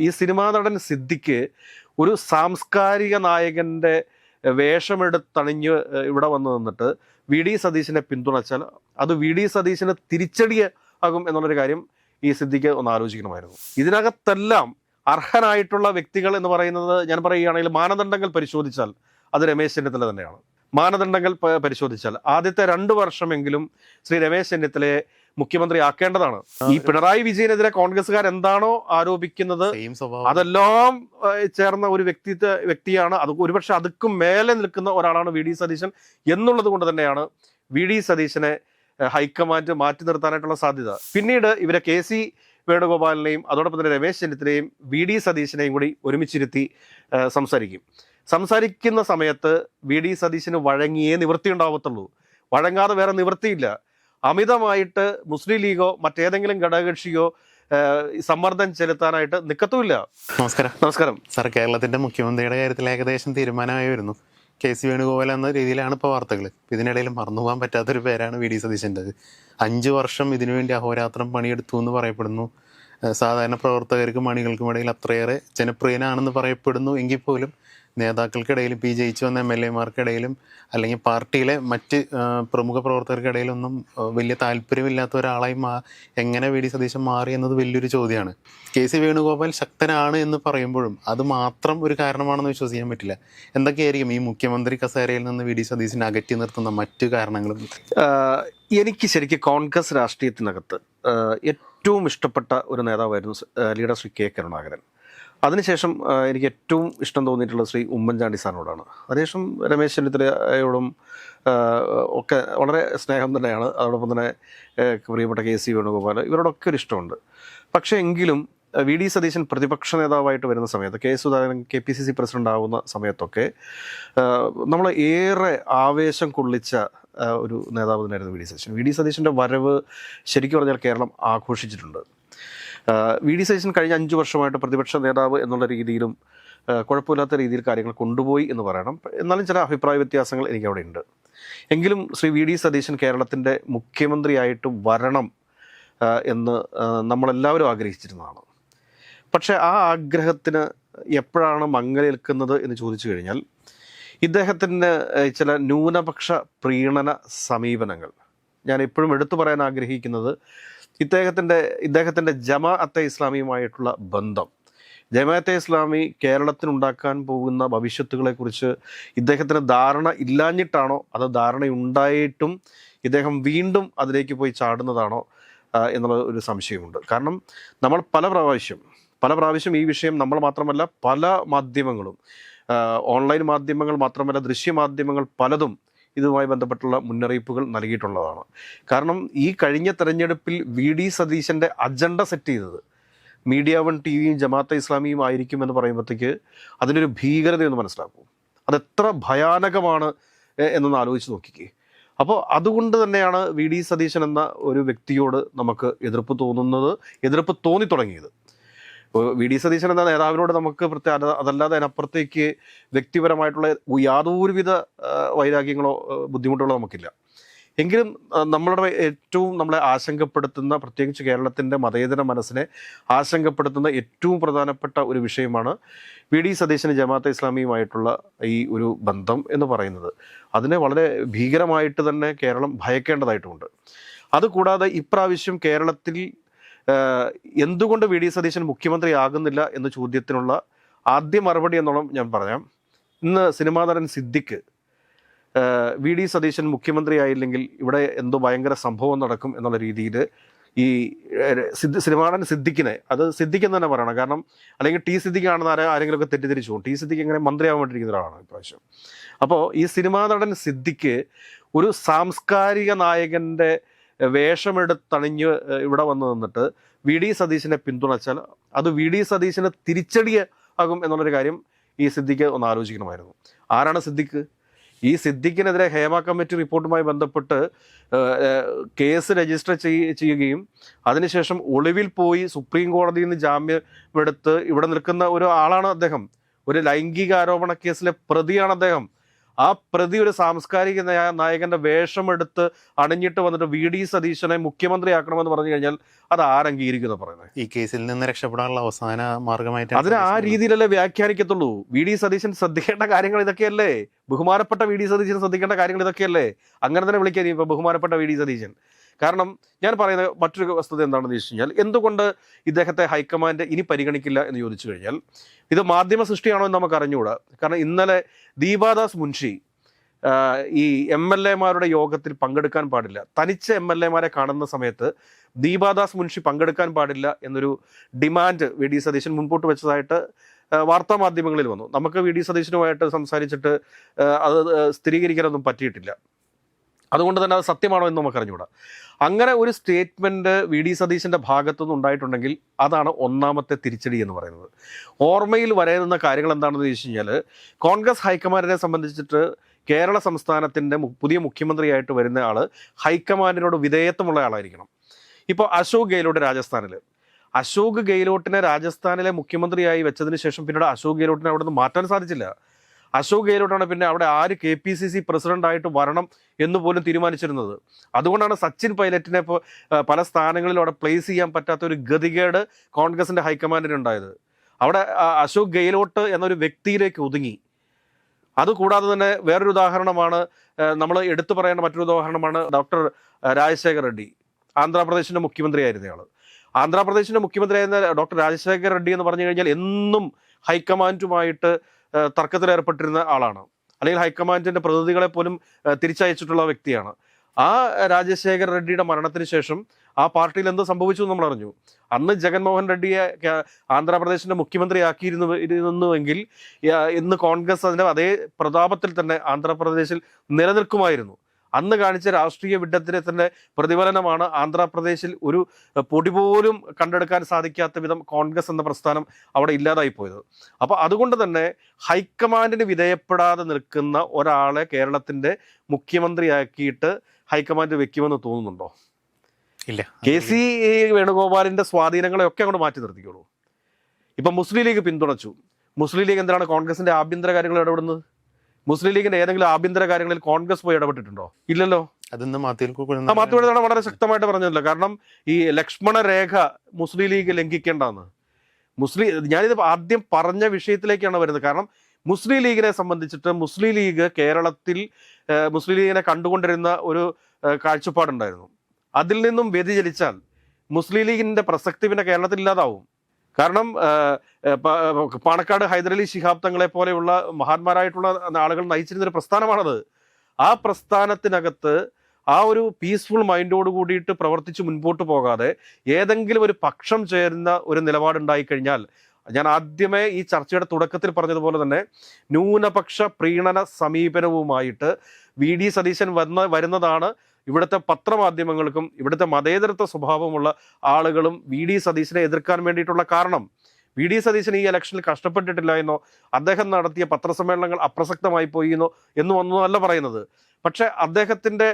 ഈ സിനിമാ നടൻ സിദ്ദിഖ് ഒരു സാംസ്കാരിക നായകന്റെ വേഷമെടുത്തണിഞ്ഞ് ഇവിടെ വന്നു നിന്നിട്ട് വി ഡി സതീശനെ പിന്തുണച്ചാൽ അത് വി ഡി സതീശന് തിരിച്ചടിയ ആകും എന്നുള്ളൊരു കാര്യം ഈ സിദ്ദിഖ് ഒന്ന് ആലോചിക്കണമായിരുന്നു. ഇതിനകത്തെല്ലാം അർഹനായിട്ടുള്ള വ്യക്തികൾ എന്ന് പറയുന്നത് ഞാൻ പറയുകയാണെങ്കിൽ മാനദണ്ഡങ്ങൾ പരിശോധിച്ചാൽ അത് രമേശ് ചെന്നിത്തല തന്നെയാണ്. മാനദണ്ഡങ്ങൾ പരിശോധിച്ചാൽ ആദ്യത്തെ 2 വർഷമെങ്കിലും ശ്രീ രമേശ് ചെന്നിത്തലയെ മുഖ്യമന്ത്രി ആക്കേണ്ടതാണ്. ഈ പിണറായി വിജയനെതിരെ കോൺഗ്രസ്സുകാർ എന്താണോ ആരോപിക്കുന്നത് അതെല്ലാം ചേർന്ന ഒരു വ്യക്തിയാണ്. അത് ഒരുപക്ഷെ അതുക്കും മേലെ നിൽക്കുന്ന ഒരാളാണ് വി ഡി സതീശൻ എന്നുള്ളത് കൊണ്ട് തന്നെയാണ് വി ഡി സതീശനെ ഹൈക്കമാൻഡ് മാറ്റി നിർത്താനായിട്ടുള്ള സാധ്യത. പിന്നീട് ഇവരെ കെ സി വേണുഗോപാലിനെയും അതോടൊപ്പം തന്നെ രമേശ് ചെന്നിത്തലയും വി ഡി സതീശനെയും കൂടി ഒരുമിച്ചിരുത്തി സംസാരിക്കുന്ന സമയത്ത് വി ഡി സതീശന് വഴങ്ങിയേ നിവൃത്തി ഉണ്ടാവത്തുള്ളൂ. വഴങ്ങാതെ വേറെ നിവൃത്തിയില്ല. അമിതമായിട്ട് മുസ്ലിം ലീഗോ മറ്റേതെങ്കിലും ഘടകകക്ഷിയോ സമ്മർദ്ദം ചെലുത്താനായിട്ട് നിൽക്കത്തുമില്ല. നമസ്കാരം സാർ, കേരളത്തിന്റെ മുഖ്യമന്ത്രിയുടെ കാര്യത്തിൽ ഏകദേശം തീരുമാനമായി വരുന്നു. കെ സി വേണുഗോപാൽ എന്ന രീതിയിലാണ് ഇപ്പോൾ വാർത്തകൾ. ഇതിനിടയിൽ മറന്നുപോകാൻ പറ്റാത്തൊരു പേരാണ് വി ഡി സതീശൻ്റെത്. 5 വർഷം ഇതിനുവേണ്ടി അഹോരാത്രം പണിയെടുത്തു എന്ന് പറയപ്പെടുന്നു. സാധാരണ പ്രവർത്തകർക്കും അണികൾക്കും ഇടയിൽ അത്രയേറെ ജനപ്രിയനാണെന്ന് പറയപ്പെടുന്നു. എങ്കിൽ പോലും നേതാക്കൾക്കിടയിലും ഈ ജയിച്ചു വന്ന MLA-മാർക്കിടയിലും അല്ലെങ്കിൽ പാർട്ടിയിലെ മറ്റ് പ്രമുഖ പ്രവർത്തകർക്കിടയിലൊന്നും വലിയ താല്പര്യമില്ലാത്ത ഒരാളായി എങ്ങനെ വി ഡി സതീശൻ മാറി എന്നത് വലിയൊരു ചോദ്യമാണ്. കെ സി വേണുഗോപാൽ ശക്തനാണ് എന്ന് പറയുമ്പോഴും അത് മാത്രം ഒരു കാരണമാണെന്ന് വിശ്വസിക്കാൻ പറ്റില്ല. എന്തൊക്കെയായിരിക്കും ഈ മുഖ്യമന്ത്രി കസേരയിൽ നിന്ന് വി ഡി സതീശനെ അകറ്റി നിർത്തുന്ന മറ്റു കാരണങ്ങളും? എനിക്ക് ശരിക്കും കോൺഗ്രസ് രാഷ്ട്രീയത്തിനകത്ത് ഏറ്റവും ഇഷ്ടപ്പെട്ട ഒരു നേതാവായിരുന്നു ലീഡർ ശ്രീ കെ കരുണാകരൻ. അതിനുശേഷം എനിക്ക് ഏറ്റവും ഇഷ്ടം തോന്നിയിട്ടുള്ളത് ശ്രീ ഉമ്മൻചാണ്ടി സാറിനോടാണ്. അതിനുശേഷം രമേശ് ചെന്നിത്തലയോടും ഒക്കെ വളരെ സ്നേഹം തന്നെയാണ്. അതോടൊപ്പം തന്നെ പ്രിയപ്പെട്ട കെ സി വേണുഗോപാൽ, ഇവരോടൊക്കെ ഒരു ഇഷ്ടമുണ്ട്. പക്ഷേ എങ്കിലും വി ഡി സതീശൻ പ്രതിപക്ഷ നേതാവായിട്ട് വരുന്ന സമയത്ത്, കെ സുധാകരൻ KPCC പ്രസിഡന്റ് ആവുന്ന സമയത്തൊക്കെ നമ്മൾ ഏറെ ആവേശം കൊള്ളിച്ച ഒരു നേതാവ് തന്നെയായിരുന്നു V D Satheesan. V D സതീശൻ്റെ വരവ് ശരിക്കും പറഞ്ഞാൽ കേരളം ആഘോഷിച്ചിട്ടുണ്ട്. വി ഡി സതീശൻ കഴിഞ്ഞ 5 വർഷമായിട്ട് പ്രതിപക്ഷ നേതാവ് എന്നുള്ള രീതിയിലും കുഴപ്പമില്ലാത്ത രീതിയിൽ കാര്യങ്ങൾ കൊണ്ടുപോയി എന്ന് പറയണം. എന്നാലും ചില അഭിപ്രായ വ്യത്യാസങ്ങൾ എനിക്കവിടെ ഉണ്ട്. എങ്കിലും ശ്രീ വി ഡി സതീശൻ കേരളത്തിൻ്റെ മുഖ്യമന്ത്രിയായിട്ട് വരണം എന്ന് നമ്മളെല്ലാവരും ആഗ്രഹിച്ചിരുന്നതാണ്. പക്ഷേ ആ ആഗ്രഹത്തിന് എപ്പോഴാണ് മങ്ങലേൽക്കുന്നത് എന്ന് ചോദിച്ചു കഴിഞ്ഞാൽ ഇദ്ദേഹത്തിൻ്റെ ചില ന്യൂനപക്ഷ പ്രീണന സമീപനങ്ങൾ. ഞാൻ എപ്പോഴും എടുത്തു പറയാൻ ആഗ്രഹിക്കുന്നത് ഇദ്ദേഹത്തിൻ്റെ ജമാഅത്തെ ഇസ്ലാമിയുമായിട്ടുള്ള ബന്ധം. ജമാഅത്തെ ഇസ്ലാമി കേരളത്തിനുണ്ടാക്കാൻ പോകുന്ന ഭവിഷ്യത്തുകളെക്കുറിച്ച് ഇദ്ദേഹത്തിന് ധാരണ ഇല്ലാഞ്ഞിട്ടാണോ അതോ ധാരണയുണ്ടായിട്ടും ഇദ്ദേഹം വീണ്ടും അതിലേക്ക് പോയി ചാടുന്നതാണോ എന്നുള്ള ഒരു സംശയമുണ്ട്. കാരണം നമ്മൾ പല പ്രാവശ്യം ഈ വിഷയം നമ്മൾ മാത്രമല്ല പല മാധ്യമങ്ങളും, ഓൺലൈൻ മാധ്യമങ്ങൾ മാത്രമല്ല ദൃശ്യമാധ്യമങ്ങൾ പലതും ഇതുമായി ബന്ധപ്പെട്ടുള്ള മുന്നറിയിപ്പുകൾ നൽകിയിട്ടുള്ളതാണ്. കാരണം ഈ കഴിഞ്ഞ തെരഞ്ഞെടുപ്പിൽ വി ഡി സതീശൻ്റെ അജണ്ട സെറ്റ് ചെയ്തത് മീഡിയ 1 TV-യും ജമാഅത്തെ ഇസ്ലാമിയും ആയിരിക്കുമെന്ന് പറയുമ്പോഴത്തേക്ക് അതിനൊരു ഭീകരതയൊന്ന് മനസ്സിലാക്കും. അതെത്ര ഭയാനകമാണ് എന്നൊന്ന് ആലോചിച്ച് നോക്കിക്കേ. അപ്പോൾ അതുകൊണ്ട് തന്നെയാണ് വി ഡി സതീശൻ എന്ന ഒരു വ്യക്തിയോട് നമുക്ക് എതിർപ്പ് തോന്നി തുടങ്ങിയത്. വി ഡി സതീശൻ എന്ന നേതാവിനോട് നമുക്ക് അതല്ലാതെ അതിനപ്പുറത്തേക്ക് വ്യക്തിപരമായിട്ടുള്ള യാതൊരുവിധ വൈരാഗ്യങ്ങളോ ബുദ്ധിമുട്ടുകളോ നമുക്കില്ല. എങ്കിലും നമ്മളെ ആശങ്കപ്പെടുത്തുന്ന, പ്രത്യേകിച്ച് കേരളത്തിൻ്റെ മതേതര മനസ്സിനെ ആശങ്കപ്പെടുത്തുന്ന ഏറ്റവും പ്രധാനപ്പെട്ട ഒരു വിഷയമാണ് വി ഡി സതീശന് ജമാഅത്തെ ഇസ്ലാമിയുമായിട്ടുള്ള ഈ ഒരു ബന്ധം എന്ന് പറയുന്നത്. അതിനെ വളരെ ഭീകരമായിട്ട് തന്നെ കേരളം ഭയക്കേണ്ടതായിട്ടുമുണ്ട്. അതുകൂടാതെ ഇപ്രാവശ്യം കേരളത്തിൽ എന്തുകൊണ്ട് വി ഡി സതീശൻ മുഖ്യമന്ത്രിയാകുന്നില്ല എന്ന ചോദ്യത്തിനുള്ള ആദ്യ മറുപടി എന്നോളം ഞാൻ പറയാം. ഇന്ന് സിനിമാ നടൻ സിദ്ദിഖ് വി ഡി സതീശൻ മുഖ്യമന്ത്രിയായില്ലെങ്കിൽ ഇവിടെ എന്തോ ഭയങ്കര സംഭവം നടക്കും എന്നുള്ള രീതിയിൽ ഈ സിനിമാ നടൻ സിദ്ദിഖിനെ, അത് സിദ്ദിഖ് എന്ന് തന്നെ പറയണം, കാരണം അല്ലെങ്കിൽ ടി സിദ്ദിഖാണെന്ന് ആരെങ്കിലുമൊക്കെ തെറ്റിദ്ധരിച്ചു പോകും. ടി സിദ്ദിഖ് ഇങ്ങനെ മന്ത്രിയാവാൻ വേണ്ടിയിരിക്കുന്ന ഒരാളാണ് ഇപ്രാവശ്യം. അപ്പോൾ ഈ സിനിമാ നടൻ സിദ്ദിഖ് ഒരു സാംസ്കാരിക നായകൻ്റെ വേഷമെടുത്തണിഞ്ഞ് ഇവിടെ വന്നു നിന്നിട്ട് വി ഡി സതീശനെ പിന്തുണച്ചാൽ അത് വി ഡി സതീശന് തിരിച്ചടിയ ആകും എന്നുള്ളൊരു കാര്യം ഈ സിദ്ദിഖ് ഒന്ന് ആലോചിക്കണമായിരുന്നു. ആരാണ് സിദ്ദിഖ്? ഈ സിദ്ദിഖിനെതിരെ ഹേമ കമ്മിറ്റി റിപ്പോർട്ടുമായി ബന്ധപ്പെട്ട് കേസ് രജിസ്റ്റർ ചെയ്യുകയും അതിനുശേഷം ഒളിവിൽ പോയി സുപ്രീം കോടതിയിൽ നിന്ന് ജാമ്യമെടുത്ത് ഇവിടെ നിൽക്കുന്ന ഒരു ആളാണ് അദ്ദേഹം. ഒരു ലൈംഗിക ആരോപണ കേസിലെ പ്രതിയാണ് അദ്ദേഹം. ആ പ്രതി ഒരു സാംസ്കാരിക നായകന്റെ വേഷമെടുത്ത് അണിഞ്ഞിട്ട് വന്നിട്ട് വി.ഡി. സതീശനെ മുഖ്യമന്ത്രിയാക്കണമെന്ന് പറഞ്ഞു കഴിഞ്ഞാൽ അത് ആരംഗീകരിക്കുന്ന പറയുന്നത്? ഈ കേസിൽ നിന്ന് രക്ഷപ്പെടാനുള്ള അവസാന മാർഗമായിട്ട് അതിന് ആ രീതിയിലല്ലേ വ്യാഖ്യാനിക്കത്തുള്ളൂ. വി.ഡി. സതീശൻ ശ്രദ്ധിക്കേണ്ട കാര്യങ്ങൾ ഇതൊക്കെയല്ലേ? ബഹുമാനപ്പെട്ട വി.ഡി. സതീശൻ ശ്രദ്ധിക്കേണ്ട കാര്യങ്ങൾ ഇതൊക്കെയല്ലേ? അങ്ങനെ തന്നെ വിളിക്കാൻ ഇപ്പൊ ബഹുമാനപ്പെട്ട വി.ഡി. സതീശൻ. കാരണം ഞാൻ പറയുന്ന മറ്റൊരു വസ്തുത എന്താണെന്ന് വെച്ച് കഴിഞ്ഞാൽ, എന്തുകൊണ്ട് ഇദ്ദേഹത്തെ ഹൈക്കമാൻഡ് ഇനി പരിഗണിക്കില്ല എന്ന് ചോദിച്ചു കഴിഞ്ഞാൽ, ഇത് മാധ്യമ സൃഷ്ടിയാണോ എന്ന് നമുക്ക് അറിഞ്ഞുകൂടാ. കാരണം ഇന്നലെ ദീപാദാസ് മുൻഷി ഈ MLA-മാരുടെ യോഗത്തിൽ പങ്കെടുക്കാൻ പാടില്ല, തനിച്ച MLA-മാരെ കാണുന്ന സമയത്ത് ദീപാദാസ് മുൻഷി പങ്കെടുക്കാൻ പാടില്ല എന്നൊരു ഡിമാൻഡ് വി.ഡി. സതീശൻ മുൻപോട്ട് വെച്ചതായിട്ട് വാർത്താ മാധ്യമങ്ങളിൽ വന്നു. നമുക്ക് വി.ഡി. സതീശനുമായിട്ട് സംസാരിച്ചിട്ട് അത് സ്ഥിരീകരിക്കാനൊന്നും പറ്റിയിട്ടില്ല. അതുകൊണ്ട് തന്നെ അത് സത്യമാണോ എന്ന് നമുക്ക് അറിഞ്ഞുകൂടാ. അങ്ങനെ ഒരു സ്റ്റേറ്റ്മെൻറ്റ് വി.ഡി. സതീശൻ്റെ ഭാഗത്തുനിന്ന് ഉണ്ടായിട്ടുണ്ടെങ്കിൽ അതാണ് ഒന്നാമത്തെ തിരിച്ചടി എന്ന് പറയുന്നത്. ഓർമ്മയിൽ വരയുന്ന കാര്യങ്ങൾ എന്താണെന്ന് ചോദിച്ചു കഴിഞ്ഞാൽ, കോൺഗ്രസ് ഹൈക്കമാൻഡിനെ സംബന്ധിച്ചിട്ട് കേരള സംസ്ഥാനത്തിൻ്റെ പുതിയ മുഖ്യമന്ത്രിയായിട്ട് വരുന്ന ആൾ ഹൈക്കമാൻഡിനോട് വിധേയത്വമുള്ള ആളായിരിക്കണം. ഇപ്പോൾ അശോക് ഗെഹ്ലോട്ടിനെ രാജസ്ഥാനിലെ മുഖ്യമന്ത്രിയായി വെച്ചതിന് ശേഷം പിന്നീട് അശോക് ഗെഹ്ലോട്ടിനെ അവിടെ നിന്ന് മാറ്റാൻ സാധിച്ചില്ല. അശോക് ഗെഹ്ലോട്ടാണ് പിന്നെ അവിടെ ആര് KPCC പ്രസിഡന്റായിട്ട് വരണം എന്ന് പോലും തീരുമാനിച്ചിരുന്നത്. അതുകൊണ്ടാണ് സച്ചിൻ പൈലറ്റിനെ ഇപ്പോൾ പല സ്ഥാനങ്ങളിലും അവിടെ പ്ലേസ് ചെയ്യാൻ പറ്റാത്ത ഒരു ഗതികേട് കോൺഗ്രസിൻ്റെ ഹൈക്കമാൻഡിനുണ്ടായത്. അവിടെ അശോക് ഗെഹ്ലോട്ട് എന്നൊരു വ്യക്തിയിലേക്ക് ഒതുങ്ങി. അതുകൂടാതെ തന്നെ വേറൊരു ഉദാഹരണമാണ്, നമ്മൾ എടുത്തു പറയേണ്ട മറ്റൊരു ഉദാഹരണമാണ് ഡോക്ടർ രാജശേഖർ റെഡ്ഡി. ആന്ധ്രാപ്രദേശിൻ്റെ മുഖ്യമന്ത്രിയായിരുന്ന ആൾ. ആന്ധ്രാപ്രദേശിൻ്റെ മുഖ്യമന്ത്രിയായിരുന്ന ഡോക്ടർ രാജശേഖർ റെഡ്ഡി എന്ന് പറഞ്ഞു കഴിഞ്ഞാൽ എന്നും ഹൈക്കമാൻഡുമായിട്ട് തർക്കത്തിലേർപ്പെട്ടിരുന്ന ആളാണ്, അല്ലെങ്കിൽ ഹൈക്കമാൻഡിൻ്റെ പ്രതിനിധികളെ പോലും തിരിച്ചയച്ചിട്ടുള്ള വ്യക്തിയാണ്. ആ രാജശേഖർ റെഡ്ഡിയുടെ മരണത്തിന് ശേഷം ആ പാർട്ടിയിൽ എന്ത് സംഭവിച്ചു എന്ന് നമ്മൾ അറിഞ്ഞു. അന്ന് ജഗൻമോഹൻ റെഡ്ഡിയെ ആന്ധ്രാപ്രദേശിൻ്റെ മുഖ്യമന്ത്രിയാക്കിയിരുന്നുവെങ്കിൽ ഇന്ന് കോൺഗ്രസ് അതിൻ്റെ അതേ പ്രതാപത്തിൽ തന്നെ ആന്ധ്രാപ്രദേശിൽ നിലനിൽക്കുമായിരുന്നു. അന്ന് കാണിച്ച രാഷ്ട്രീയ വിഡ്ഢിത്തത്തിന്റെ പ്രതിഫലനമാണ് ആന്ധ്രാപ്രദേശിൽ ഒരു പൊടി പോലും കണ്ടെടുക്കാൻ സാധിക്കാത്ത വിധം കോൺഗ്രസ് എന്ന പ്രസ്ഥാനം അവിടെ ഇല്ലാതായി പോയത്. അപ്പോൾ അതുകൊണ്ട് തന്നെ ഹൈക്കമാൻഡിന് വിധേയപ്പെടാതെ നിൽക്കുന്ന ഒരാളെ കേരളത്തിന്റെ മുഖ്യമന്ത്രിയാക്കിയിട്ട് ഹൈക്കമാൻഡ് വെക്കുമെന്ന് തോന്നുന്നുണ്ടോ? ഇല്ല. KC വേണുഗോപാലിന്റെ സ്വാധീനങ്ങളെയൊക്കെ അങ്ങോട്ട് മാറ്റി നിർത്തിക്കോളൂ. ഇപ്പം മുസ്ലിം ലീഗ് പിന്തുണച്ചു. മുസ്ലിം ലീഗ് എന്തിനാണ് കോൺഗ്രസിന്റെ ആഭ്യന്തര കാര്യങ്ങൾ ഇടപെടുന്നത്? മുസ്ലിം ലീഗിന്റെ ഏതെങ്കിലും ആഭ്യന്തര കാര്യങ്ങളിൽ കോൺഗ്രസ് പോയി ഇടപെട്ടിട്ടുണ്ടോ? ഇല്ലല്ലോ. മാത്യുവേദന വളരെ ശക്തമായിട്ട് പറഞ്ഞില്ല. കാരണം ഈ ലക്ഷ്മണ രേഖ മുസ്ലിം ലീഗ് ലംഘിക്കേണ്ടെന്ന്. ഞാനിത് ആദ്യം പറഞ്ഞ വിഷയത്തിലേക്കാണ് വരുന്നത്. കാരണം മുസ്ലിം ലീഗിനെ സംബന്ധിച്ചിട്ട് മുസ്ലിം ലീഗ് കേരളത്തിൽ മുസ്ലിം ലീഗിനെ കണ്ടുകൊണ്ടിരുന്ന ഒരു കാഴ്ചപ്പാടുണ്ടായിരുന്നു. അതിൽ നിന്നും വ്യതിചലിച്ചാൽ മുസ്ലിം ലീഗിന്റെ പ്രസക്തി പിന്നെ കേരളത്തിൽ ഇല്ലാതാവും. കാരണം പാണക്കാട് ഹൈദരലി ശിഹാബ് തങ്ങളെ പോലെയുള്ള മഹാന്മാരായിട്ടുള്ള ആളുകൾ നയിച്ചിരുന്നൊരു പ്രസ്ഥാനമാണത്. ആ പ്രസ്ഥാനത്തിനകത്ത് ആ ഒരു പീസ്ഫുൾ മൈൻഡോട് കൂടിയിട്ട് പ്രവർത്തിച്ച് മുൻപോട്ട് പോകാതെ ഏതെങ്കിലും ഒരു പക്ഷം ചേരുന്ന ഒരു നിലപാടുണ്ടായി കഴിഞ്ഞാൽ, ഞാൻ ആദ്യമേ ഈ ചർച്ചയുടെ തുടക്കത്തിൽ പറഞ്ഞതുപോലെ തന്നെ ന്യൂനപക്ഷ പ്രീണന സമീപനവുമായിട്ട് വി.ഡി. സതീശൻ വരുന്നതാണ് ഇവിടുത്തെ പത്രമാധ്യമങ്ങൾക്കും ഇവിടുത്തെ മതേതരത്വ സ്വഭാവമുള്ള ആളുകളും വി.ഡി. സതീശനെ എതിർക്കാൻ വേണ്ടിയിട്ടുള്ള കാരണം. വി.ഡി. സതീശൻ ഈ ഇലക്ഷനിൽ കഷ്ടപ്പെട്ടിട്ടില്ല എന്നോ അദ്ദേഹം നടത്തിയ പത്രസമ്മേളനങ്ങൾ അപ്രസക്തമായി പോയി എന്നോ ഒന്നുമല്ല പറയുന്നത്. പക്ഷെ അദ്ദേഹത്തിൻ്റെ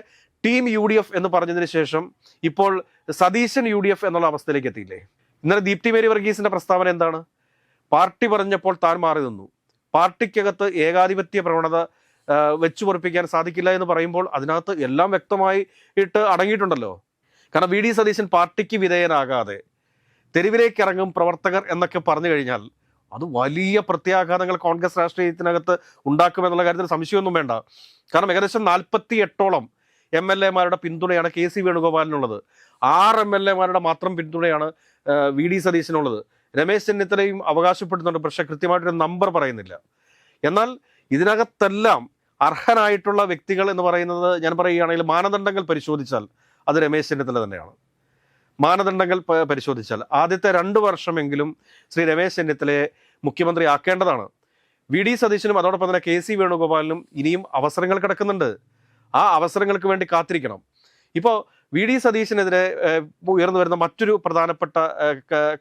ടീം UDF എന്ന് പറഞ്ഞതിന് ശേഷം ഇപ്പോൾ സതീശൻ UDF എന്നുള്ള അവസ്ഥയിലേക്ക് എത്തിയില്ലേ? ഇന്നലെ ദീപ്തി മേരി വർഗീസിന്റെ പ്രസ്താവന എന്താണ്? പാർട്ടി പറഞ്ഞപ്പോൾ താൻ മാറി നിന്നു. പാർട്ടിക്കകത്ത് ഏകാധിപത്യ പ്രവണത വെച്ചു പൊറപ്പിക്കാൻ സാധിക്കില്ല എന്ന് പറയുമ്പോൾ അതിനകത്ത് എല്ലാം വ്യക്തമായിട്ട് അടങ്ങിയിട്ടുണ്ടല്ലോ. കാരണം വി.ഡി. സതീശൻ പാർട്ടിക്ക് വിധേയനാകാതെ തെരുവിലേക്ക് ഇറങ്ങും പ്രവർത്തകർ എന്നൊക്കെ പറഞ്ഞു കഴിഞ്ഞാൽ അത് വലിയ പ്രത്യാഘാതങ്ങൾ കോൺഗ്രസ് രാഷ്ട്രീയത്തിനകത്ത് ഉണ്ടാക്കുമെന്നുള്ള കാര്യത്തിൽ സംശയമൊന്നും വേണ്ട. കാരണം ഏകദേശം 48ഓളം MLA-മാരുടെ പിന്തുണയാണ് KC വേണുഗോപാലിനുള്ളത്. 6 MLA-മാരുടെ മാത്രം പിന്തുണയാണ് വി.ഡി. സതീശനുള്ളത്. രമേശ് ചെന്നിത്തലയും അവകാശപ്പെടുന്നുണ്ട്, പക്ഷെ കൃത്യമായിട്ടൊരു നമ്പർ പറയുന്നില്ല. എന്നാൽ ഇതിനകത്തെല്ലാം അർഹനായിട്ടുള്ള വ്യക്തികൾ എന്ന് പറയുന്നത് ഞാൻ പറയുകയാണെങ്കിൽ മാനദണ്ഡങ്ങൾ പരിശോധിച്ചാൽ അത് രമേശ് ചെന്നിത്തല തന്നെയാണ്. മാനദണ്ഡങ്ങൾ പരിശോധിച്ചാൽ ആദ്യത്തെ 2 വർഷമെങ്കിലും ശ്രീ രമേശ് ചെന്നിത്തലയെ മുഖ്യമന്ത്രി ആക്കേണ്ടതാണ്. വി.ഡി. സതീശനും അതോടൊപ്പം തന്നെ KC വേണുഗോപാലിനും ഇനിയും അവസരങ്ങൾ കിടക്കുന്നുണ്ട്. ആ അവസരങ്ങൾക്ക് വേണ്ടി കാത്തിരിക്കണം. ഇപ്പോൾ വി.ഡി. സതീശനെതിരെ ഉയർന്നു വരുന്ന മറ്റൊരു പ്രധാനപ്പെട്ട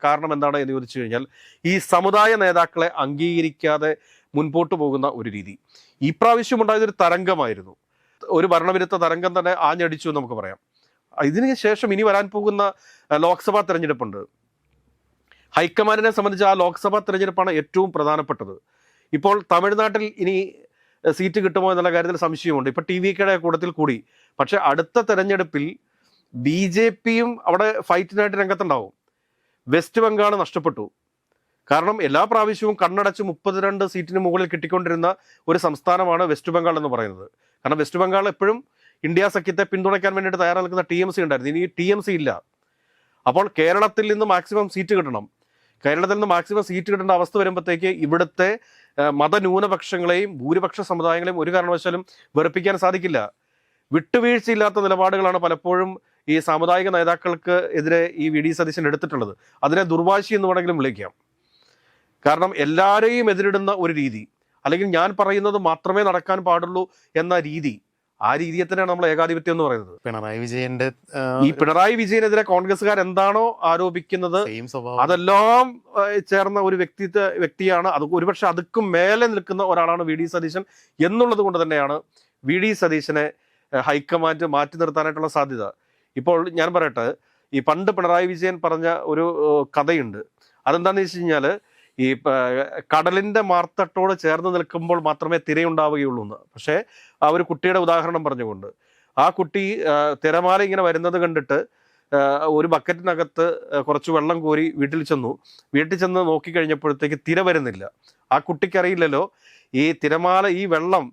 കാരണം എന്താണ് എന്ന് ചോദിച്ചു കഴിഞ്ഞാൽ, ഈ സമുദായ നേതാക്കളെ അംഗീകരിക്കാതെ മുൻപോട്ട് പോകുന്ന ഒരു രീതി. ഈ പ്രാവശ്യം ഉണ്ടായതൊരു തരംഗമായിരുന്നു, ഒരു ഭരണവിരുദ്ധ തരംഗം തന്നെ ആഞ്ഞടിച്ചു എന്ന് നമുക്ക് പറയാം. ഇതിന് ശേഷം ഇനി വരാൻ പോകുന്ന ലോക്സഭാ തെരഞ്ഞെടുപ്പുണ്ട്. ഹൈക്കമാൻഡിനെ സംബന്ധിച്ച് ആ ലോക്സഭാ തെരഞ്ഞെടുപ്പാണ് ഏറ്റവും പ്രധാനപ്പെട്ടത്. ഇപ്പോൾ തമിഴ്നാട്ടിൽ ഇനി സീറ്റ് കിട്ടുമോ എന്നുള്ള കാര്യത്തിൽ സംശയമുണ്ട്. ഇപ്പം TVKയുടെ കൂട്ടത്തിൽ കൂടി. പക്ഷെ അടുത്ത തെരഞ്ഞെടുപ്പിൽ BJPയും അവിടെ ഫൈറ്റിനായിട്ട് രംഗത്തുണ്ടാവും. വെസ്റ്റ് ബംഗാൾ നഷ്ടപ്പെട്ടു. കാരണം എല്ലാ പ്രാവശ്യവും കണ്ണടച്ച് 32 സീറ്റിന് മുകളിൽ കിട്ടിക്കൊണ്ടിരുന്ന ഒരു സംസ്ഥാനമാണ് വെസ്റ്റ് ബംഗാൾ എന്ന് പറയുന്നത്. കാരണം വെസ്റ്റ് ബംഗാൾ എപ്പോഴും ഇന്ത്യ സഖ്യത്തെ പിന്തുണയ്ക്കാൻ വേണ്ടിയിട്ട് തയ്യാറായി നിൽക്കുന്ന TMC ഉണ്ടായിരുന്നു. ഇനി TMC ഇല്ല. അപ്പോൾ കേരളത്തിൽ നിന്ന് മാക്സിമം സീറ്റ് കിട്ടണം. കേരളത്തിൽ നിന്ന് മാക്സിമം സീറ്റ് കിട്ടേണ്ട അവസ്ഥ വരുമ്പോഴത്തേക്ക് ഇവിടുത്തെ മതന്യൂനപക്ഷങ്ങളെയും ഭൂരിപക്ഷ സമുദായങ്ങളെയും ഒരു കാരണവശാലും വെറുപ്പിക്കാൻ സാധിക്കില്ല. വിട്ടുവീഴ്ചയില്ലാത്ത നിലപാടുകളാണ് പലപ്പോഴും ഈ സാമുദായിക നേതാക്കൾക്ക് എതിരെ ഈ VD സതീശൻ എടുത്തിട്ടുള്ളത്. അതിനെ ദുർവാശി എന്ന് വേണമെങ്കിലും വിളിക്കാം. കാരണം എല്ലാവരെയും എതിരിടുന്ന ഒരു രീതി, അല്ലെങ്കിൽ ഞാൻ പറയുന്നത് മാത്രമേ നടക്കാൻ പാടുള്ളൂ എന്ന രീതി, ആ രീതിയെ തന്നെയാണ് നമ്മൾ ഏകാധിപത്യം എന്ന് പറയുന്നത്. ഈ പിണറായി വിജയനെതിരെ കോൺഗ്രസ്സുകാർ എന്താണോ ആരോപിക്കുന്നത് അതെല്ലാം ചേർന്ന ഒരു വ്യക്തിയാണ്. അത് ഒരുപക്ഷെ അതുക്കും മേലെ നിൽക്കുന്ന ഒരാളാണ് VD സതീശൻ എന്നുള്ളത് കൊണ്ട് തന്നെയാണ് VD സതീശനെ ഹൈക്കമാൻഡ് മാറ്റി നിർത്താനായിട്ടുള്ള സാധ്യത. ഇപ്പോൾ ഞാൻ പറയട്ടെ, ഈ പണ്ട് പിണറായി വിജയൻ പറഞ്ഞ ഒരു കഥയുണ്ട്. അതെന്താണെന്ന് വെച്ച് കഴിഞ്ഞാൽ, ഈ കടലിൻ്റെ മാർത്തട്ടോട് ചേർന്ന് നിൽക്കുമ്പോൾ മാത്രമേ തിരയുണ്ടാവുകയുള്ളൂ എന്ന്. പക്ഷേ ആ ഒരു കുട്ടിയുടെ ഉദാഹരണം പറഞ്ഞുകൊണ്ട്, ആ കുട്ടി തിരമാല ഇങ്ങനെ വരുന്നത് കണ്ടിട്ട് ഒരു ബക്കറ്റിനകത്ത് കുറച്ച് വെള്ളം കോരി വീട്ടിൽ ചെന്ന് നോക്കിക്കഴിഞ്ഞപ്പോഴത്തേക്ക് തിര വരുന്നില്ല. ആ കുട്ടിക്കറിയില്ലല്ലോ ഈ തിരമാല, ഈ വെള്ളം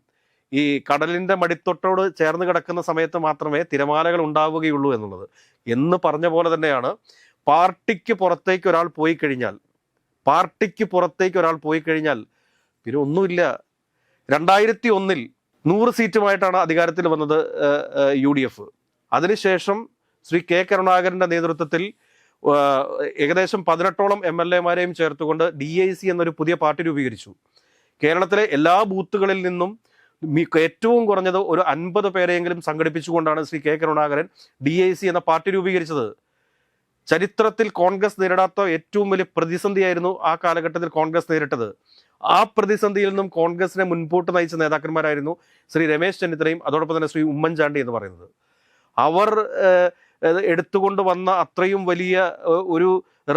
ഈ കടലിൻ്റെ മടിത്തൊട്ടോട് ചേർന്ന് കിടക്കുന്ന സമയത്ത് മാത്രമേ തിരമാലകൾ ഉണ്ടാവുകയുള്ളൂ എന്നുള്ളത്. എന്ന് പറഞ്ഞ പോലെ തന്നെയാണ് പാർട്ടിക്ക് പുറത്തേക്ക് ഒരാൾ പോയി കഴിഞ്ഞാൽ പിന്നെ ഒന്നുമില്ല. 2001 100 സീറ്റുമായിട്ടാണ് അധികാരത്തിൽ വന്നത് UDF. അതിനുശേഷം ശ്രീ K കരുണാകരൻ്റെ നേതൃത്വത്തിൽ ഏകദേശം 18ഓളം MLA-മാരെയും ചേർത്തുകൊണ്ട് DIC എന്നൊരു പുതിയ പാർട്ടി രൂപീകരിച്ചു. കേരളത്തിലെ എല്ലാ ബൂത്തുകളിൽ നിന്നും ഏറ്റവും കുറഞ്ഞത് ഒരു 50 പേരെയെങ്കിലും സംഘടിപ്പിച്ചുകൊണ്ടാണ് ശ്രീ K കരുണാകരൻ DIC എന്ന പാർട്ടി രൂപീകരിച്ചത്. ചരിത്രത്തിൽ കോൺഗ്രസ് നേരിടാത്ത ഏറ്റവും വലിയ പ്രതിസന്ധിയായിരുന്നു ആ കാലഘട്ടത്തിൽ കോൺഗ്രസ് നേരിട്ടത്. ആ പ്രതിസന്ധിയിൽ നിന്നും കോൺഗ്രസിനെ മുൻപോട്ട് നയിച്ച നേതാക്കന്മാരായിരുന്നു ശ്രീ രമേശ് ചെന്നിത്തലയും അതോടൊപ്പം തന്നെ ശ്രീ ഉമ്മൻചാണ്ടി എന്ന് പറയുന്നത്. അവർ എടുത്തുകൊണ്ട് വന്ന അത്രയും വലിയ ഒരു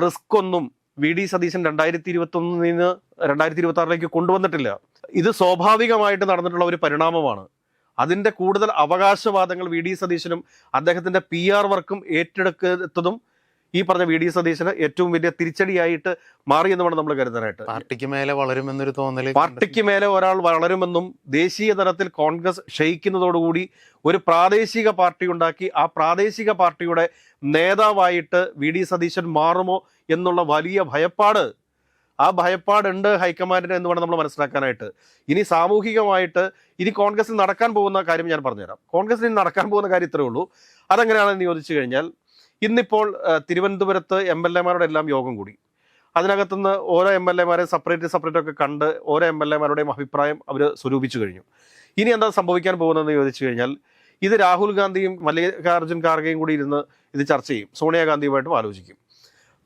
റിസ്ക് ഒന്നും VD സതീശൻ 2021 നിന്ന് 2026 കൊണ്ടുവന്നിട്ടില്ല. ഇത് സ്വാഭാവികമായിട്ട് നടന്നിട്ടുള്ള ഒരു പരിണാമമാണ്. അതിൻ്റെ കൂടുതൽ അവകാശവാദങ്ങൾ VD സതീശനും അദ്ദേഹത്തിൻ്റെ PR വർക്കും ഏറ്റെടുത്തതും ഈ പറഞ്ഞ VD സതീശന് ഏറ്റവും വലിയ തിരിച്ചടിയായിട്ട് മാറിയെന്ന് വേണം നമ്മൾ കരുതാനായിട്ട്. പാർട്ടിക്ക് മേലെ വളരുമെന്നൊരു തോന്നൽ, പാർട്ടിക്ക് മേലെ ഒരാൾ വളരുമെന്നും ദേശീയ തലത്തിൽ കോൺഗ്രസ് ക്ഷയിക്കുന്നതോടുകൂടി ഒരു പ്രാദേശിക പാർട്ടി ഉണ്ടാക്കി ആ പ്രാദേശിക പാർട്ടിയുടെ നേതാവായിട്ട് VD സതീശൻ മാറുമോ എന്നുള്ള വലിയ ഭയപ്പാടുണ്ട് ഹൈക്കമാൻഡിന് എന്ന് വേണം നമ്മൾ മനസ്സിലാക്കാനായിട്ട്. ഇനി സാമൂഹികമായിട്ട് ഇനി കോൺഗ്രസിൽ നടക്കാൻ പോകുന്ന കാര്യം ഞാൻ പറഞ്ഞുതരാം. കോൺഗ്രസിൽ നടക്കാൻ പോകുന്ന കാര്യം ഇത്രയേ ഉള്ളൂ. അതെങ്ങനെയാണെന്ന് ചോദിച്ചു കഴിഞ്ഞാൽ, ഇന്നിപ്പോൾ തിരുവനന്തപുരത്ത് MLA-മാരുടെ എല്ലാം യോഗം കൂടി. അതിനകത്തുനിന്ന് ഓരോ MLA-മാരെ സെപ്പറേറ്റ് ഒക്കെ കണ്ട് ഓരോ MLA-മാരുടെയും അഭിപ്രായം അവർ സ്വരൂപിച്ചു കഴിഞ്ഞു. ഇനി എന്താ സംഭവിക്കാൻ പോകുന്നതെന്ന് ചോദിച്ചു കഴിഞ്ഞാൽ, ഇത് രാഹുൽ ഗാന്ധിയും മല്ലികാർജ്ജുൻ ഖാർഗെയും കൂടി ഇരുന്ന് ഇത് ചർച്ച ചെയ്യും. സോണിയാഗാന്ധിയുമായിട്ടും ആലോചിക്കും,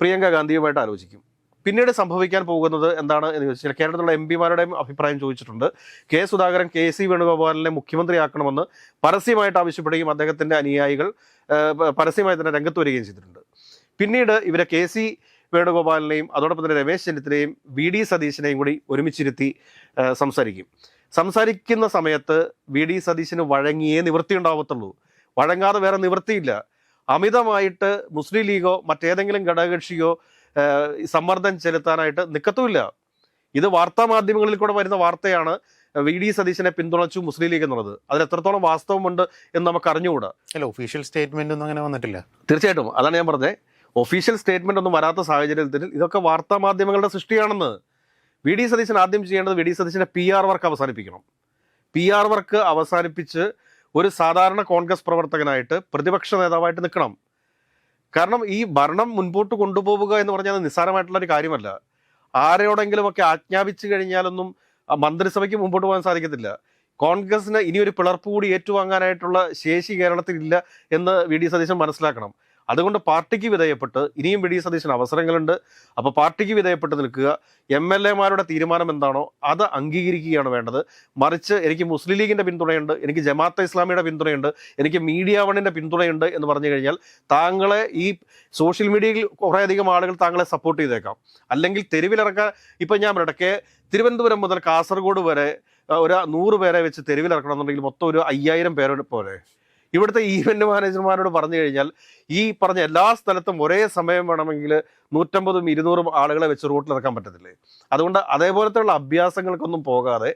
പ്രിയങ്ക ഗാന്ധിയുമായിട്ട് ആലോചിക്കും. പിന്നീട് സംഭവിക്കാൻ പോകുന്നത് എന്താണ് എന്ന് ചോദിച്ചാൽ, കേരളത്തിലുള്ള MP-മാരുടെയും അഭിപ്രായം ചോദിച്ചിട്ടുണ്ട്. K സുധാകരൻ KC വേണുഗോപാലിനെ മുഖ്യമന്ത്രിയാക്കണമെന്ന് പരസ്യമായിട്ട് ആവശ്യപ്പെടുകയും അദ്ദേഹത്തിൻ്റെ അനുയായികൾ പരസ്യമായി തന്നെ രംഗത്ത് വരികയും ചെയ്തിട്ടുണ്ട്. പിന്നീട് ഇവരെ KC വേണുഗോപാലിനെയും അതോടൊപ്പം തന്നെ രമേശ് ചെന്നിത്തലയും VD സതീശനെയും കൂടി ഒരുമിച്ചിരുത്തി സംസാരിക്കുന്ന സമയത്ത് VD സതീശന് വഴങ്ങിയേ നിവൃത്തി ഉണ്ടാവത്തുള്ളൂ. വഴങ്ങാതെ വേറെ നിവൃത്തിയില്ല. അമിതമായിട്ട് മുസ്ലിം ലീഗോ മറ്റേതെങ്കിലും ഘടകകക്ഷിയോ സമ്മർദ്ദം ചെലുത്താനായിട്ട് നിൽക്കത്തുമില്ല. ഇത് വാർത്താ മാധ്യമങ്ങളിൽ കൂടെ വരുന്ന വാർത്തയാണ് VD സതീശനെ പിന്തുണച്ചു മുസ്ലിം ലീഗ് എന്നുള്ളത്. അതിൽ എത്രത്തോളം വാസ്തവമുണ്ട് എന്ന് നമുക്ക് അറിഞ്ഞുകൂടാ. അല്ല, ഒഫീഷ്യൽ സ്റ്റേറ്റ്മെന്റ് ഒന്നും അങ്ങനെ വന്നിട്ടില്ല. തീർച്ചയായിട്ടും അതാണ് ഞാൻ പറഞ്ഞത്. ഒഫീഷ്യൽ സ്റ്റേറ്റ്മെന്റ് ഒന്നും വരാത്ത സാഹചര്യത്തിൽ ഇതൊക്കെ വാർത്താ മാധ്യമങ്ങളുടെ സൃഷ്ടിയാണെന്ന്. VD സതീശൻ ആദ്യം ചെയ്യേണ്ടത് VD സതീശൻ്റെ PR വർക്ക് അവസാനിപ്പിക്കണം. PR വർക്ക് അവസാനിപ്പിച്ച് ഒരു സാധാരണ കോൺഗ്രസ് പ്രവർത്തകനായിട്ട് പ്രതിപക്ഷ നേതാവായിട്ട് നിൽക്കണം. കാരണം ഈ ഭരണം മുൻപോട്ട് കൊണ്ടുപോവുക എന്ന് പറഞ്ഞാൽ നിസ്സാരമായിട്ടുള്ളൊരു കാര്യമല്ല. ആരോടെങ്കിലുമൊക്കെ ആജ്ഞാപിച്ചു കഴിഞ്ഞാലൊന്നും മന്ത്രിസഭയ്ക്ക് മുമ്പോട്ട് പോകാൻ സാധിക്കത്തില്ല. കോൺഗ്രസിന് ഇനിയൊരു പിളർപ്പ് കൂടി ഏറ്റുവാങ്ങാനായിട്ടുള്ള ശേഷി കേരളത്തിലില്ല എന്ന് VD സതീശൻ മനസ്സിലാക്കണം. അതുകൊണ്ട് പാർട്ടിക്ക് വിധേയപ്പെട്ട് ഇനിയും VD സതീശന് അവസരങ്ങളുണ്ട്. അപ്പോൾ പാർട്ടിക്ക് വിധേയപ്പെട്ട് നിൽക്കുക. MLA-മാരുടെ തീരുമാനം എന്താണോ അത് അംഗീകരിക്കുകയാണ് വേണ്ടത്. മറിച്ച് എനിക്ക് മുസ്ലിം ലീഗിൻ്റെ പിന്തുണയുണ്ട്, എനിക്ക് ജമാഅത്തെ ഇസ്ലാമിയുടെ പിന്തുണയുണ്ട്, എനിക്ക് മീഡിയ വണ്ണിൻ്റെ പിന്തുണയുണ്ട് എന്ന് പറഞ്ഞു കഴിഞ്ഞാൽ താങ്കളെ ഈ സോഷ്യൽ മീഡിയയിൽ കുറേയധികം ആളുകൾ താങ്കളെ സപ്പോർട്ട് ചെയ്തേക്കാം. അല്ലെങ്കിൽ തെരുവിലിറക്കാൻ, ഇപ്പം ഞാൻ പറയട്ടെ, തിരുവനന്തപുരം മുതൽ കാസർഗോഡ് വരെ ഒരു 100 പേരെ വെച്ച് തെരുവിലിറക്കണം എന്നുണ്ടെങ്കിൽ മൊത്തം ഒരു 5000 പേരോട് പോലെ. ഇവിടുത്തെ ഈവന്റ് മാനേജർമാരോട് പറഞ്ഞു കഴിഞ്ഞാൽ ഈ പറഞ്ഞ എല്ലാ സ്ഥലത്തും ഒരേ സമയം വേണമെങ്കിൽ 150 200 ആളുകളെ വെച്ച് റൂട്ടിലിറക്കാൻ പറ്റത്തില്ലേ? അതുകൊണ്ട് അതേപോലത്തെയുള്ള അഭ്യാസങ്ങൾക്കൊന്നും പോകാതെ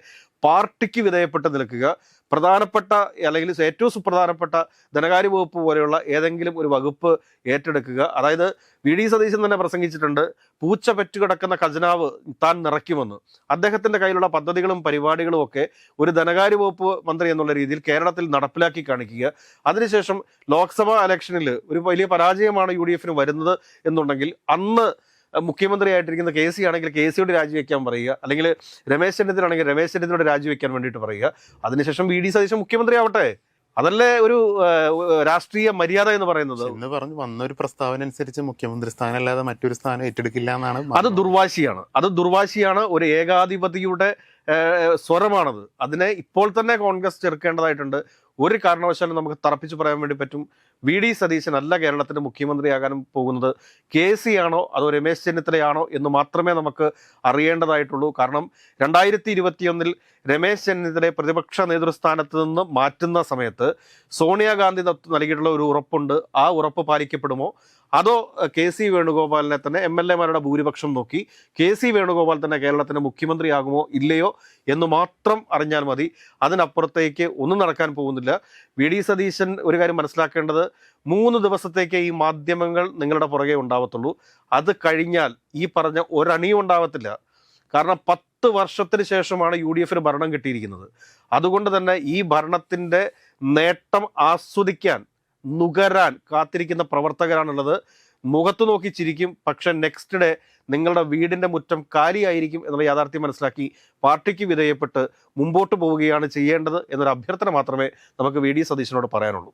പാർട്ടിക്ക് വിധേയപ്പെട്ട് നിൽക്കുക, പ്രധാനപ്പെട്ട അല്ലെങ്കിൽ ഏറ്റവും സുപ്രധാനപ്പെട്ട ധനകാര്യ വകുപ്പ് പോലെയുള്ള ഏതെങ്കിലും ഒരു വകുപ്പ് ഏറ്റെടുക്കുക. അതായത് വി ഡി സതീശൻ തന്നെ പ്രസംഗിച്ചിട്ടുണ്ട്, പൂച്ച പെറ്റുകിടക്കുന്ന ഖജനാവ് താൻ നിറയ്ക്കുമെന്ന്. അദ്ദേഹത്തിൻ്റെ കയ്യിലുള്ള പദ്ധതികളും പരിപാടികളും ഒക്കെ ഒരു ധനകാര്യ വകുപ്പ് മന്ത്രി എന്നുള്ള രീതിയിൽ കേരളത്തിൽ നടപ്പിലാക്കി കാണിക്കുക. അതിനുശേഷം ലോക്സഭാ ഇലക്ഷനിൽ ഒരു വലിയ പരാജയമാണ് UDF വരുന്നത് എന്നുണ്ടെങ്കിൽ അന്ന് മുഖ്യമന്ത്രിയായിട്ടിരിക്കുന്ന KC ആണെങ്കിൽ KCയോട് രാജിവെക്കാൻ പറയുക, അല്ലെങ്കിൽ രമേശ് ചെന്നിത്തല ആണെങ്കിൽ രമേശ് ചെന്നിത്തലയോട് രാജിവെക്കാൻ വേണ്ടിയിട്ട് പറയുക. അതിനുശേഷം വി ഡി സതീശൻ മുഖ്യമന്ത്രി ആവട്ടെ. അതല്ലേ ഒരു രാഷ്ട്രീയ മര്യാദ എന്ന് പറയുന്നത്. എന്ന് പറഞ്ഞു വന്നൊരു പ്രസ്താവന അനുസരിച്ച് മുഖ്യമന്ത്രി സ്ഥാനം അല്ലാതെ മറ്റൊരു സ്ഥാനം ഏറ്റെടുക്കില്ല എന്നാണ്. അത് ദുർവാശിയാണ്. ഒരു ഏകാധിപതിയുടെ സ്വരമാണത്. അതിനെ ഇപ്പോൾ തന്നെ കോൺഗ്രസ് ചെറുക്കേണ്ടതായിട്ടുണ്ട്. ഒരു കാരണവശാലും നമുക്ക് തറപ്പിച്ച് പറയാൻ വേണ്ടി പറ്റും, വി ഡി സതീശൻ അല്ല കേരളത്തിന്റെ മുഖ്യമന്ത്രിയാകാനും പോകുന്നത്. KC ആണോ അതോ രമേശ് ചെന്നിത്തലയാണോ എന്ന് മാത്രമേ നമുക്ക് അറിയേണ്ടതായിട്ടുള്ളൂ. കാരണം 2021 രമേശ് ചെന്നിത്തലയെ പ്രതിപക്ഷ നേതൃസ്ഥാനത്ത് നിന്ന് മാറ്റുന്ന സമയത്ത് സോണിയാഗാന്ധി നൽകിയിട്ടുള്ള ഒരു ഉറപ്പുണ്ട്. ആ ഉറപ്പ് പാലിക്കപ്പെടുമോ അതോ KC വേണുഗോപാലിനെ തന്നെ MLA-മാരുടെ ഭൂരിപക്ഷം നോക്കി KC വേണുഗോപാൽ തന്നെ കേരളത്തിന്റെ മുഖ്യമന്ത്രിയാകുമോ ഇല്ലയോ എന്ന് മാത്രം അറിഞ്ഞാൽ മതി. അതിനപ്പുറത്തേക്ക് ഒന്നും നടക്കാൻ പോകുന്നില്ല. വി ഡി സതീശൻ ഒരു കാര്യം മനസ്സിലാക്കേണ്ടത്, 3 ദിവസത്തേക്ക് ഈ മാധ്യമങ്ങൾ നിങ്ങളുടെ പുറകെ ഉണ്ടാവത്തുള്ളൂ. അത് കഴിഞ്ഞാൽ ഈ പറഞ്ഞ ഒരണിയും ഉണ്ടാവത്തില്ല. കാരണം 10 വർഷത്തിന് ശേഷമാണ് UDF ഭരണം കിട്ടിയിരിക്കുന്നത്. അതുകൊണ്ട് തന്നെ ഈ ഭരണത്തിൻ്റെ നേട്ടം ആസ്വദിക്കാൻ, നുകരാൻ കാത്തിരിക്കുന്ന പ്രവർത്തകരാണുള്ളത്. മുഖത്ത് നോക്കി ചിരിക്കും, പക്ഷെ നെക്സ്റ്റ് ഡേ നിങ്ങളുടെ വീടിൻ്റെ മുറ്റം കാലിയായിരിക്കും എന്നുള്ള യാഥാർത്ഥ്യം മനസ്സിലാക്കി പാർട്ടിക്ക് വിധേയപ്പെട്ട് മുമ്പോട്ട് പോവുകയാണ് ചെയ്യേണ്ടത് എന്നൊരു അഭ്യർത്ഥന മാത്രമേ നമുക്ക് വി ഡി സതീശനോട് പറയാനുള്ളൂ.